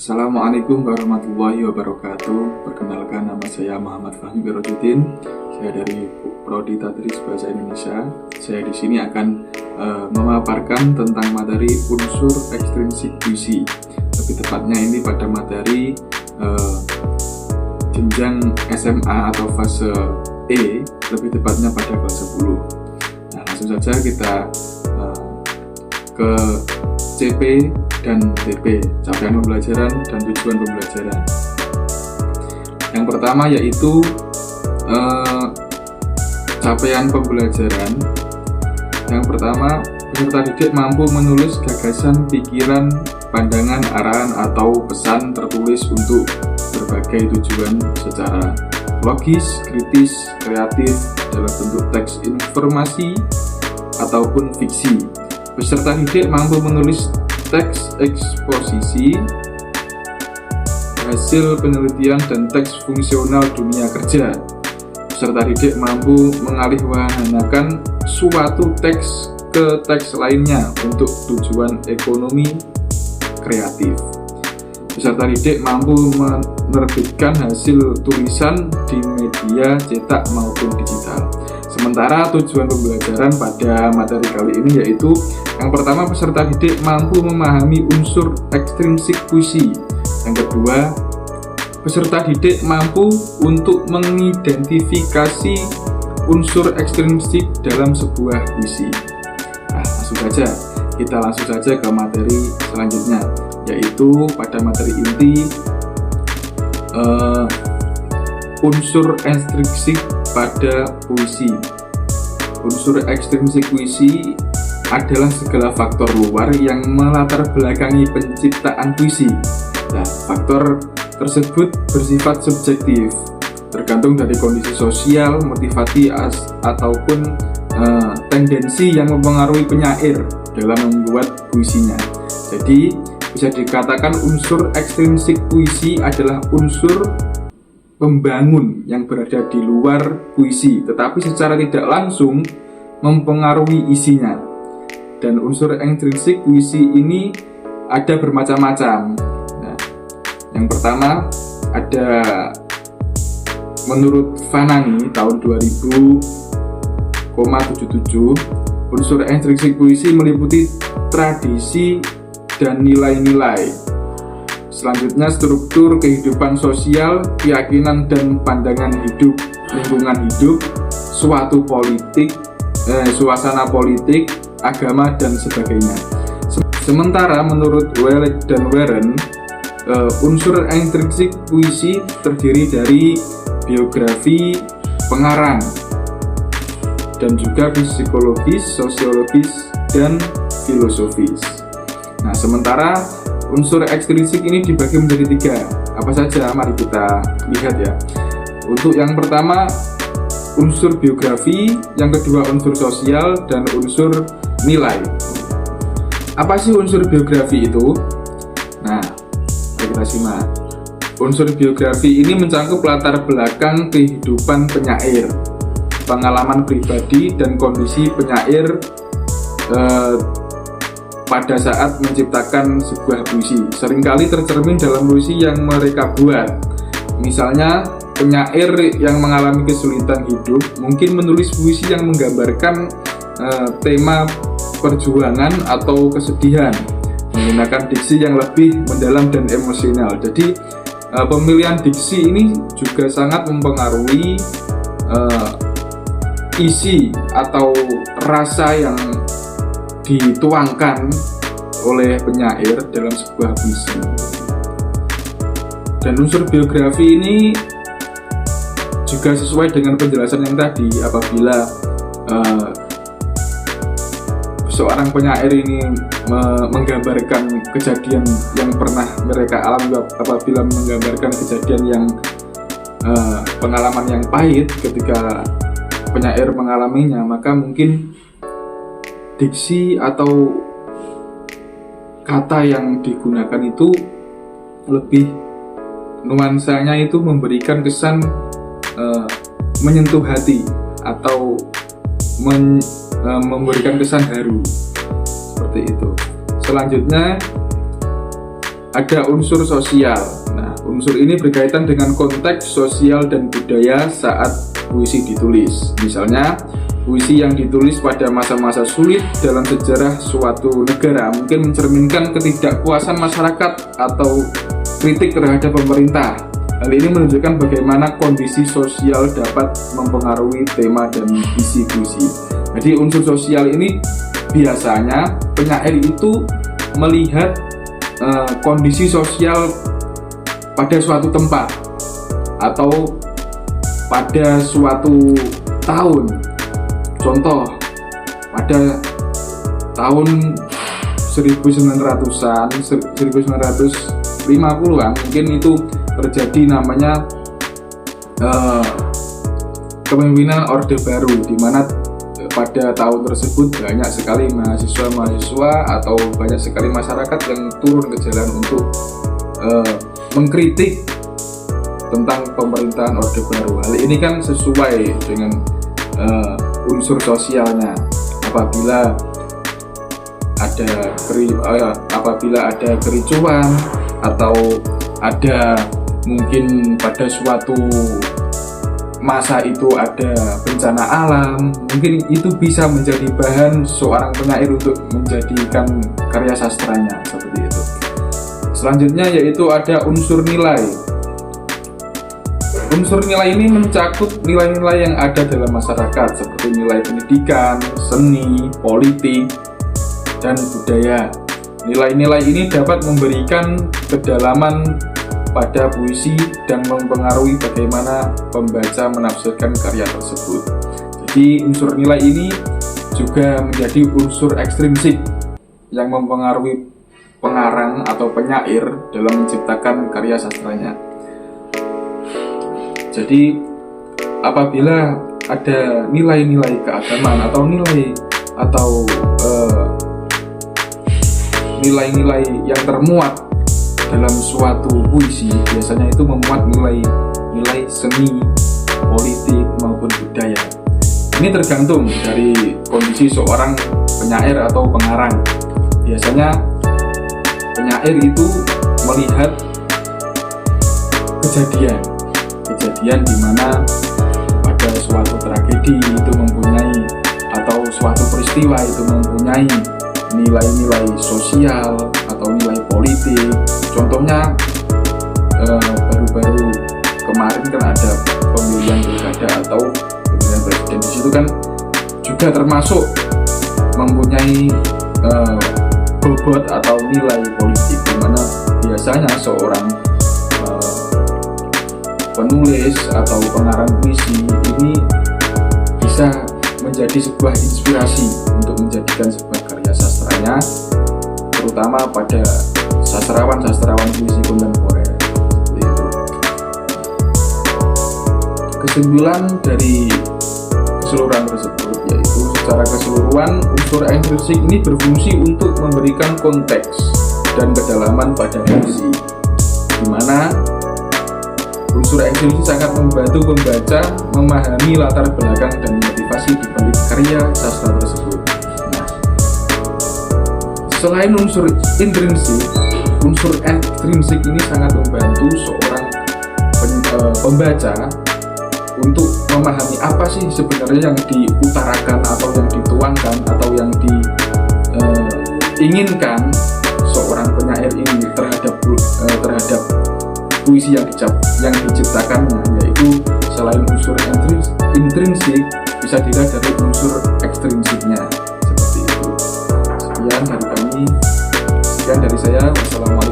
Assalamualaikum warahmatullahi wabarakatuh. Perkenalkan, nama saya Muhammad Fahmi Birojudin. Saya dari Prodi Tadris Bahasa Indonesia. Saya di sini akan memaparkan tentang materi unsur ekstrinsik puisi. Lebih tepatnya ini pada materi jenjang SMA atau fase E, lebih tepatnya pada kelas 10. Nah, langsung saja kita ke CP dan TP, capaian pembelajaran dan tujuan pembelajaran. Yang pertama yaitu capaian pembelajaran. Yang pertama, peserta didik mampu menulis gagasan, pikiran, pandangan, arahan, atau pesan tertulis untuk berbagai tujuan secara logis, kritis, kreatif dalam bentuk teks informasi ataupun fiksi. Peserta didik mampu menulis teks eksposisi, hasil penelitian, dan teks fungsional dunia kerja. Peserta didik mampu mengalihwahanakan suatu teks ke teks lainnya untuk tujuan ekonomi kreatif. Peserta didik mampu menerbitkan hasil tulisan di media cetak maupun digital. Sementara tujuan pembelajaran pada materi kali ini yaitu yang pertama, peserta didik mampu memahami unsur ekstrinsik puisi. Yang kedua, peserta didik mampu untuk mengidentifikasi unsur ekstrinsik dalam sebuah puisi. Nah, kita langsung saja ke materi selanjutnya, yaitu pada materi inti unsur ekstrinsik pada puisi. Unsur ekstrinsik puisi adalah segala faktor luar yang melatar belakangi penciptaan puisi. Nah, faktor tersebut bersifat subjektif, tergantung dari kondisi sosial, motivasi ataupun tendensi yang mempengaruhi penyair dalam membuat puisinya. Jadi, bisa dikatakan unsur ekstrinsik puisi adalah unsur pembangun yang berada di luar puisi, tetapi secara tidak langsung mempengaruhi isinya. Dan unsur ekstrinsik puisi ini ada bermacam-macam. Nah, yang pertama ada menurut Vanani tahun 2000,77, unsur ekstrinsik puisi meliputi tradisi dan nilai-nilai. Selanjutnya struktur kehidupan sosial, keyakinan dan pandangan hidup, lingkungan hidup, suasana politik, agama, dan sebagainya. Sementara menurut Welek dan Warren, unsur ekstrinsik puisi terdiri dari biografi pengarang dan juga psikologis, sosiologis, dan filosofis. Nah, sementara unsur ekstrinsik ini dibagi menjadi 3. Apa saja? Mari kita lihat ya. Untuk yang pertama, unsur biografi, yang kedua unsur sosial, dan unsur nilai. Apa sih unsur biografi itu? Nah, mari kita simak. Unsur biografi ini mencakup latar belakang kehidupan penyair, pengalaman pribadi dan kondisi penyair pada saat menciptakan sebuah puisi. Seringkali tercermin dalam puisi yang mereka buat. Misalnya, penyair yang mengalami kesulitan hidup mungkin menulis puisi yang menggambarkan tema perjuangan atau kesedihan, menggunakan diksi yang lebih mendalam dan emosional. Jadi pemilihan diksi ini juga sangat mempengaruhi isi atau rasa yang dituangkan oleh penyair dalam sebuah puisi. Dan unsur biografi ini juga sesuai dengan penjelasan yang tadi. Apabila seorang penyair ini menggambarkan kejadian yang pernah mereka alami, apabila menggambarkan kejadian yang pengalaman yang pahit ketika penyair mengalaminya, maka mungkin diksi atau kata yang digunakan itu lebih nuansanya itu memberikan kesan menyentuh hati atau memberikan kesan haru, seperti itu. Selanjutnya ada unsur sosial. Nah, unsur ini berkaitan dengan konteks sosial dan budaya saat puisi ditulis. Misalnya, puisi yang ditulis pada masa-masa sulit dalam sejarah suatu negara mungkin mencerminkan ketidakpuasan masyarakat atau kritik terhadap pemerintah. Hal ini menunjukkan bagaimana kondisi sosial dapat mempengaruhi tema dan isi puisi. Jadi unsur sosial ini biasanya penyair itu melihat kondisi sosial pada suatu tempat atau pada suatu tahun. Contoh, pada tahun 1900-an, 1950-an mungkin itu terjadi namanya kepemimpinan Orde Baru, di mana pada tahun tersebut banyak sekali mahasiswa atau banyak sekali masyarakat yang turun ke jalan untuk mengkritik tentang pemerintahan Orde Baru. Hal ini kan sesuai dengan unsur sosialnya. Apabila ada kericuan atau ada mungkin pada suatu masa itu ada bencana alam, mungkin itu bisa menjadi bahan seorang penyair untuk menjadikan karya sastranya, seperti itu. Selanjutnya yaitu ada unsur nilai. Unsur nilai ini mencakup nilai-nilai yang ada dalam masyarakat seperti nilai pendidikan, seni, politik, dan budaya. Nilai-nilai ini dapat memberikan kedalaman pada puisi dan mempengaruhi bagaimana pembaca menafsirkan karya tersebut. Jadi unsur nilai ini juga menjadi unsur ekstrinsik yang mempengaruhi pengarang atau penyair dalam menciptakan karya sastranya. Jadi apabila ada nilai-nilai keagamaan atau nilai-nilai yang termuat dalam suatu puisi, biasanya itu memuat nilai seni, politik maupun budaya. Ini tergantung dari kondisi seorang penyair atau pengarang. Biasanya penyair itu melihat kejadian di mana pada suatu tragedi itu mempunyai atau suatu peristiwa itu mempunyai nilai-nilai sosial atau nilai politik. Contohnya baru-baru kemarin kan ada pemilihan pilkada atau pemilihan presiden. Di situ kan juga termasuk mempunyai bobot atau nilai politik, di mana biasanya seorang penulis atau pengarang puisi ini bisa menjadi sebuah inspirasi untuk menjadikan sebuah karya sastranya, terutama pada sastrawan puisi kontemporer. Seperti itu. Kesimpulan dari keseluruhan tersebut yaitu secara keseluruhan unsur ekstrinsik ini berfungsi untuk memberikan konteks dan kedalaman pada puisi, di mana unsur ekstrinsik sangat membantu pembaca memahami latar belakang dan motivasi di balik karya sastra tersebut. Nah, selain unsur intrinsik, unsur ekstrinsik ini sangat membantu seorang pembaca untuk memahami apa sih sebenarnya yang diutarakan atau yang dituangkan atau yang diinginkan seorang penyair ini terhadap puisi yang diciptakannya, yaitu selain unsur intrinsik bisa dilihat dari unsur ekstrinsiknya. Seperti itu. Sekian dari saya. Wassalamualaikum.